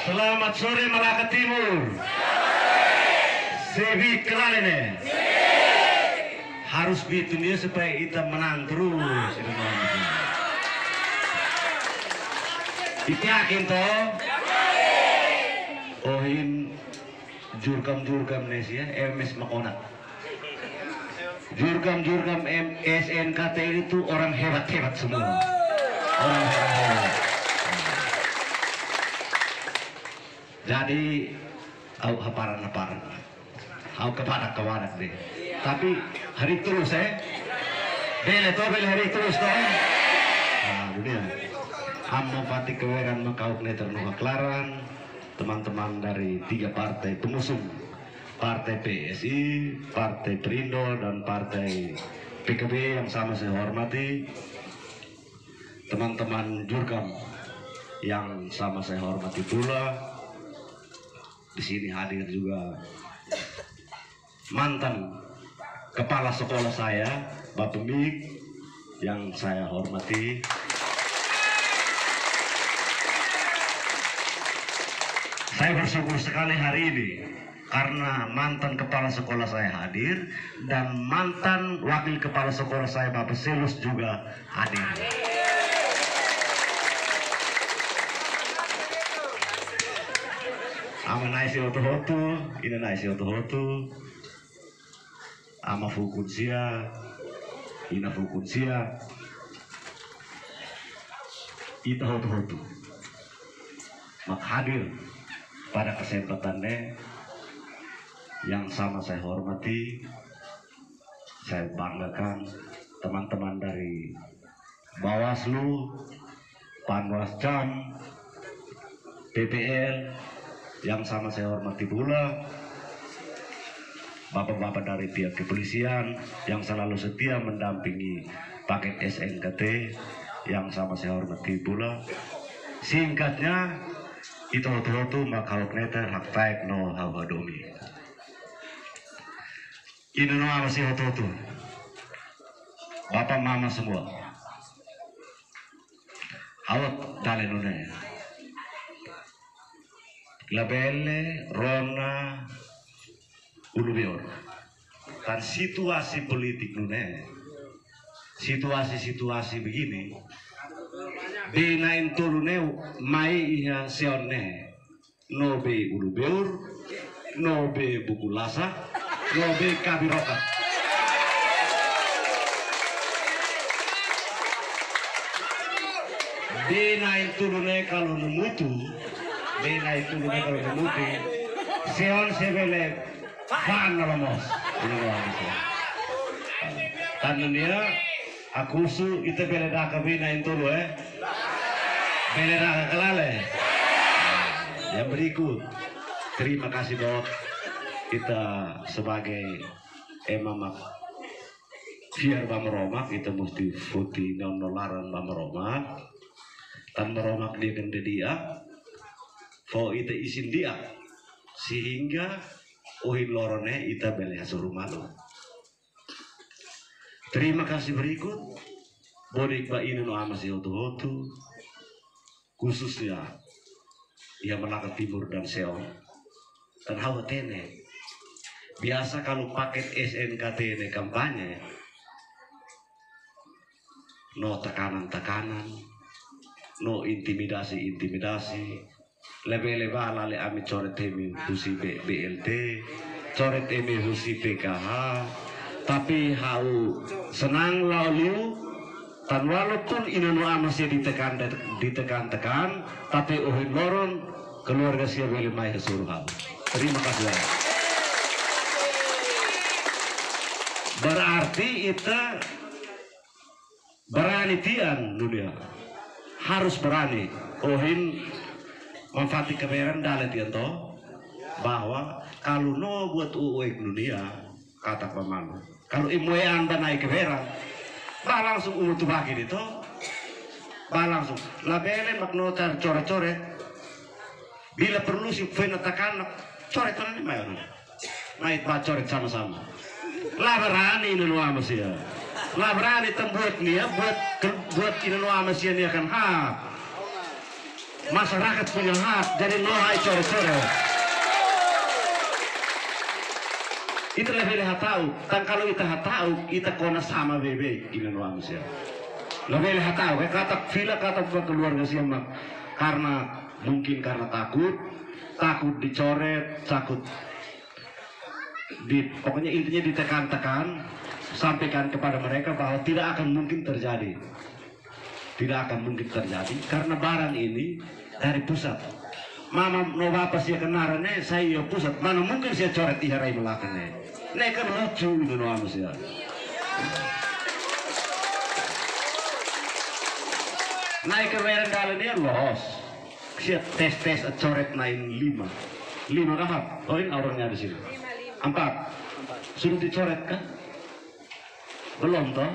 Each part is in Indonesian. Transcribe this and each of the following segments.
Selamat sore Malaka Timur. Sebi kelalene. Harus begitu dia supaya kita menang terus. Yakin toh? Ohin jurkam Nesia MS Makona. Jurkam SNKT itu orang hebat semua. Orang hebat. Jadi au haparan au kepadak deh. Tapi hari terus bele hari terus toh. Nah, dunia. Amma Fatik Keweran Makauk Neter Nuhaklaran, teman-teman dari 3 partai pengusung, Partai PSI, Partai Perindo, dan Partai PKB yang sama saya hormati, teman-teman Jurkam yang sama saya hormati pula. Di sini hadir juga mantan kepala sekolah saya, Bapak Mik, yang saya hormati. Saya bersyukur sekali hari ini karena mantan kepala sekolah saya hadir dan mantan wakil kepala sekolah saya Bapak Selus juga hadir. Ama naisi oto-hoto, ina naisi oto-hoto, ama fukunsia, ina fukunsia, ita hoto-hoto. Mak hadir pada kesempatannya yang sama saya hormati, saya banggakan teman-teman dari Bawaslu, Panwascam, PPL yang sama saya hormati pula, bapak-bapak dari pihak kepolisian yang selalu setia mendampingi paket SNKT yang sama saya hormati pula. Singkatnya, itu hotu makauk neter hak taik no hawadomi. Ini no apa sih hotu? Bapak mama semua. Awak dalen nune. Labelle, Rona, Ulubior. Dan situasi politik nune, situasi begini, binain tulune mai iha seonne, nobe Ulubior, nobe Bukulasa, nobe Kabirokat. Binain tulune kalau nemutu. Bina itu juga kalau kemudian seon sebele fan nalamos ini loh. Karena dia aku su itu bela dah bina itu loh bela dah kelale. Yang berikut terima kasih buat kita sebagai emamak biar bameromak kita mesti putih nolaran bameromak tan meromak dia kan dia. Oh ita isin dia sehingga ohin lorone ita beli hasil rumah lo. Terima kasih berikut bodik ba ini no ama si hotu khususnya yang Malaka Timur dan Seon dan hawa tene. Biasa kalau paket SNKT ini kampanye no tekanan no intimidasi lebih lale ami coret emi husi BLT, coret emi husi PKH, tapi hau senang lalu tan walaupun inanu amasnya ditekan, tapi ohin loron keluarga siapa yang mai suruh hau. Terima kasih. Berarti kita berani tian dunia, harus berani ohin Manfaati keberan dalam tianto bahwa kalau no buat uik dunia kata pemalu kalau imue anda naik keberan bah langsung umutu bagi itu bah langsung labelen maknotar coret bila perlu si fena takan coret ini mayon naik bah coret sama-sama lah berani ini nuama sih lah berani tembuat nih ya buat ini nuama sih ini akan masyarakat punya hak, jadi no hai coret-coret. Itu lebih tahu, dan kalau kita tahu, kita kona sama bebe, ini manusia. Lebih tahu, kata villa kata buat keluarga siapa, karena mungkin karena takut dicoret, takut pokoknya intinya ditekan-tekan, sampaikan kepada mereka bahwa tidak akan mungkin terjadi. Tidak akan mungkin terjadi karena barang ini dari pusat. Mama no bapak sih kenarane saya pusat, mana mungkin saya coret iharai melakukannya. Ini kan lucu itu no manusia. Naik ke rendalan dia los. Saya tes coret naik 5 kahap. Oh ini orangnya di sini. 4. Sudah dicoret kan? Belum toh?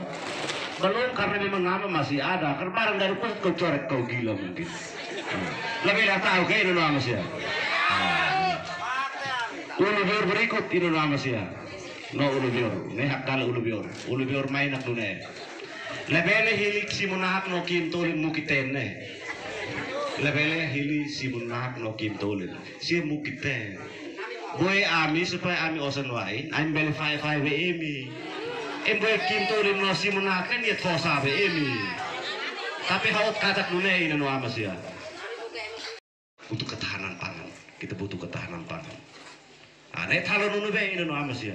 Belum karena memang nama masih ada. Karena barang dari pusat kau coret kau gila mungkin. Lebih tahu kayak ini nama sih. Ulubior berikut ini nama sih. No ulubior. Ini hak kali ulubior. Ulubior main aku nih. Lebih hilik si munahak no kintulin mukitene. Lebih hilik si munahak no kintulin. Si mukiten. Boy ami supaya ami osan wain. Ami beli 5 emi. Boy kintulin no si munahak kan dia fosa emi. Tapi haut katak nune ini no amas ya. Untuk ketahanan pangan, kita butuh ketahanan pangan. Nah, talon nunu be ini no amas ya.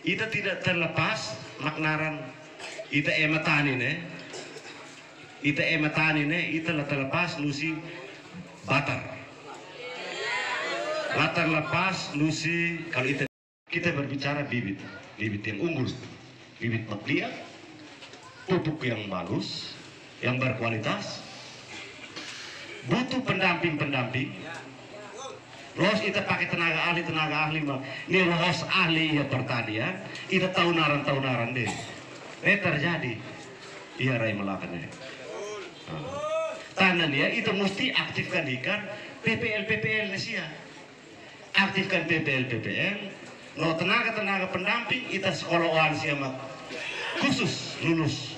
Kita tidak terlepas maknaran ita ematani ne. Ita ematani ne, ita terlepas nusi batar. Latar lepas nusi kalau kita berbicara bibit yang unggul, bibit maglia, pupuk yang bagus, yang berkualitas, butuh pendamping. Los kita pakai tenaga ahli mah. Ini los ahli ya pertanian, kita tahunaran deh. Terjadi, iya rai melakukannya. Tanah dia itu mesti aktifkan ikan PPL Nesia. Aktifkan PPL. No tenaga pendamping kita sekolahan siapa khusus lulus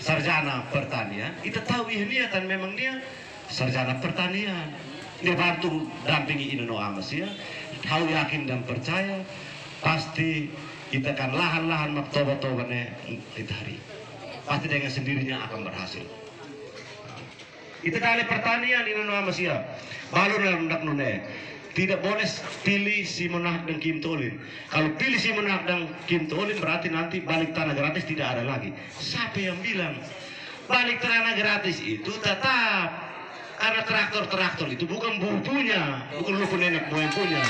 sarjana pertanian. Kita tahu ini dan memang dia sarjana pertanian. Dia bantu dampingi ini no amas ya. Tahu yakin dan percaya pasti kita akan lahan maktoba-tobanya ditari. Pasti dengan sendirinya akan berhasil. Itu kali pertanian ini no amas ya. Baru rendak nune. Tidak boleh pilih si Monahak dan Kim Tolin. Kalau pilih si Monahak dan Kim Tolin berarti nanti balik tanah gratis tidak ada lagi. Siapa yang bilang balik tanah gratis itu tetap karena traktor itu bukan punya, bukan lupa nenek moyang punya.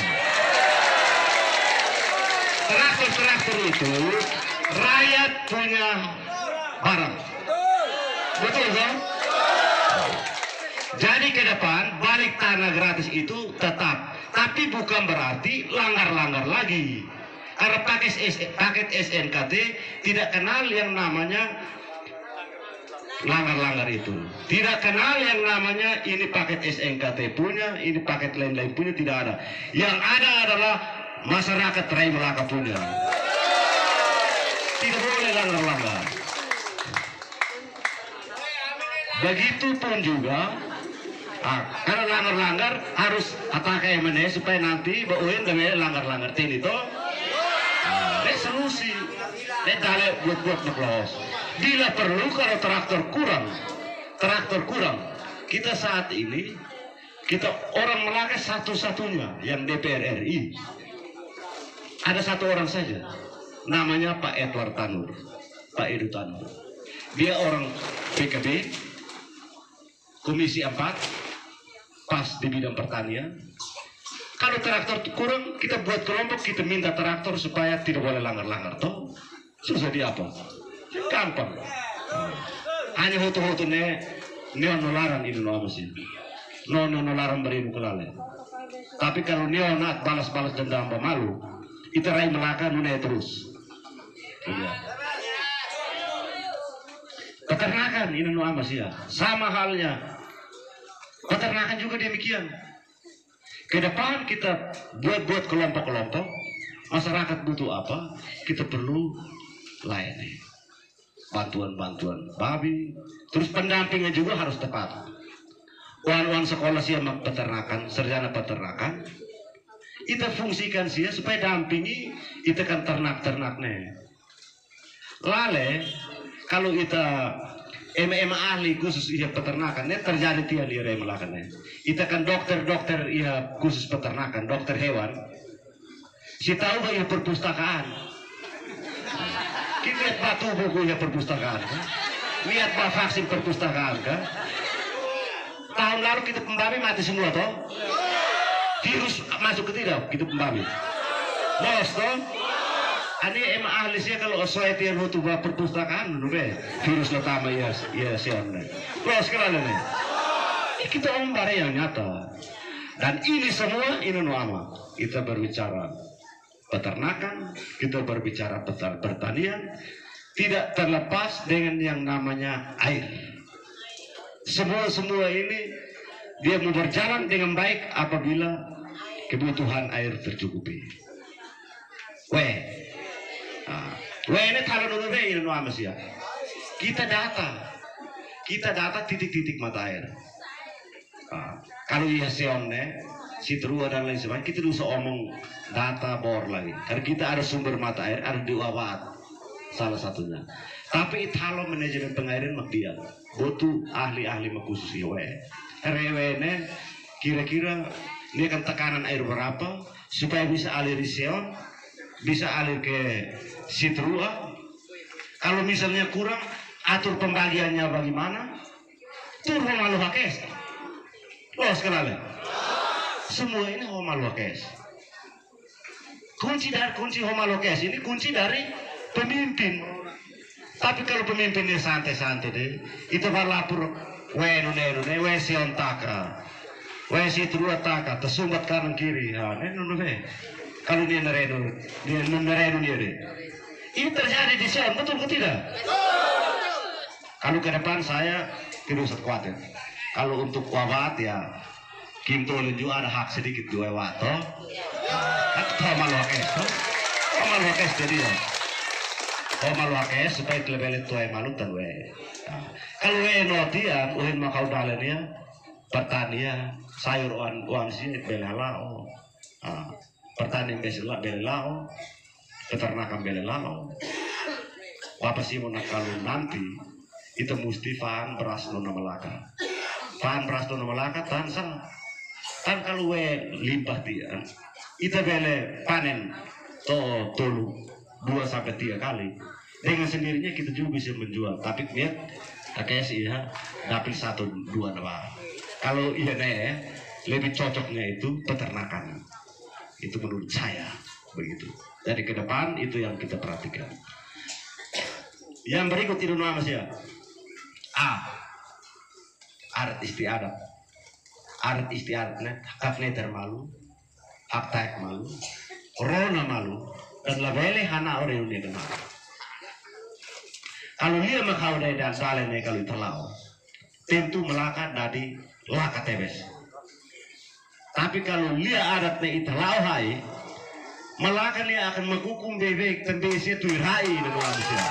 Traktor itu rakyat punya barang. Betul kan? Jadi ke depan balik tanah gratis itu tetap, tapi bukan berarti langgar lagi. Karena paket SNKT tidak kenal yang namanya langgar itu. Tidak kenal yang namanya ini paket SNKT punya, ini paket lain-lain punya, tidak ada. Yang ada adalah masyarakat Rai Melaka punya. Tidak boleh langgar. Begitupun juga karena langgar harus atakai mana supaya nanti bauin kami langgar ini toh. Solusi. Dale buat ngelos. Bila perlu kalau traktor kurang, kita saat ini kita orang Melaka satu-satunya yang DPR RI ada satu orang saja, namanya Pak Edward Tanur, Pak Edu Tanur. Dia orang PKB, Komisi 4, pas di bidang pertanian. Kalau traktor kurang, kita buat kelompok, kita minta traktor supaya tidak boleh langgar toh. Susah di apa? Gampang. Hanya hoto-hoto ne nolaran ini no apa sih? Nolaran beribu kelale. Tapi kalau neonat balas dendam malu, kita Rai Melaka nune terus. Iya. Peternakan ini no apa sih ya? Sama halnya. Peternakan juga demikian. Ke depan kita buat kelompok-kelompok. Masyarakat butuh apa? Kita perlu layani. Bantuan babi, terus pendampingnya juga harus tepat. Wan sekolah sia peternakan, sarjana peternakan. Kita fungsikan sia supaya dampingi kita kan ternak-ternaknya. Lale kalau kita ahli khusus ia peternakan, terjadi tiada dia melakukannya. Kita kan dokter ia khusus peternakan, dokter hewan. Si tahu bahwa ia perpustakaan. Kita lihat batu buku ia perpustakaan, kan? Lihat bah vaksin perpustakaan, kan? Tahun lalu kita pembabi mati semua toh. Virus masuk ke tidak kita pembabi. Los toh. Ani ahli sih kalau sesuai tiar waktu bah perpustakaan, virus utama ya siapa? Los kerana nih. Kita omong yang nyata. Dan ini semua ini nama. Kita berbicara peternakan, kita berbicara pertanian, tidak terlepas dengan yang namanya air. Semua ini dia mau berjalan dengan baik apabila kebutuhan air tercukupi. Ini kalau dulu ini nama sih. Kita data titik-titik mata air. Kalau iya seonne, si terua dan lain sebagainya, kita bisa omong data bor lagi. Karena kita ada sumber mata air, ada di Wawat salah satunya. Tapi kalau manajemen pengairan mak dia butuh ahli-ahli khusus iwe. Rewene kira-kira ini akan tekanan air berapa supaya bisa alir di seon, bisa alir ke si terua. Kalau misalnya kurang, atur pembagiannya bagaimana? Turun malu hakes. Los kenal. Semua ini homalokes. Kunci homalokes ini kunci dari pemimpin. Tapi kalau pemimpinnya santai-santai deh, itu berlapor si ontaka, si terua taka, tersumbat kanan kiri. Kalau dia nerenu dia deh. Ini terjadi di sini, betul ke tidak? Kalau ke depan saya tidak usah khawatir. Kalau untuk Wawat ya, Kintolin juga ada hak sedikit dua wato. Maluakes jadi ya. Maluakes supaya lebih tua malu dan kalau noti ya, uhin makau dalennya pertanian sayur wan sih belalao. Pertanian belalao, peternakan belalao. Apa sih mau kalau nanti itu mesti faan beras nona Melaka. Faan beras nona Melaka tansa. Kan kalau limpah dia, kita boleh panen tolu 2-3 kali. Dengan sendirinya kita juga bisa menjual. Tapi lihat, kayak sih ya, dapat 1-2 nama. Kalau iya lebih cocoknya itu peternakan. Itu menurut saya begitu. Dari ke depan itu yang kita perhatikan. Yang berikut itu nama siapa? Adat istiadat. Adat istiadatnya hak neter malu, hak taek malu, corona malu, dan labele hana orang ini malu. Kalau dia makau dari dan salahnya kalau terlau, tentu melakat dari lakat tebes. Tapi kalau dia adatnya itu lau hai, melakat dia akan menghukum bebek tembesnya tuh hai dan manusia.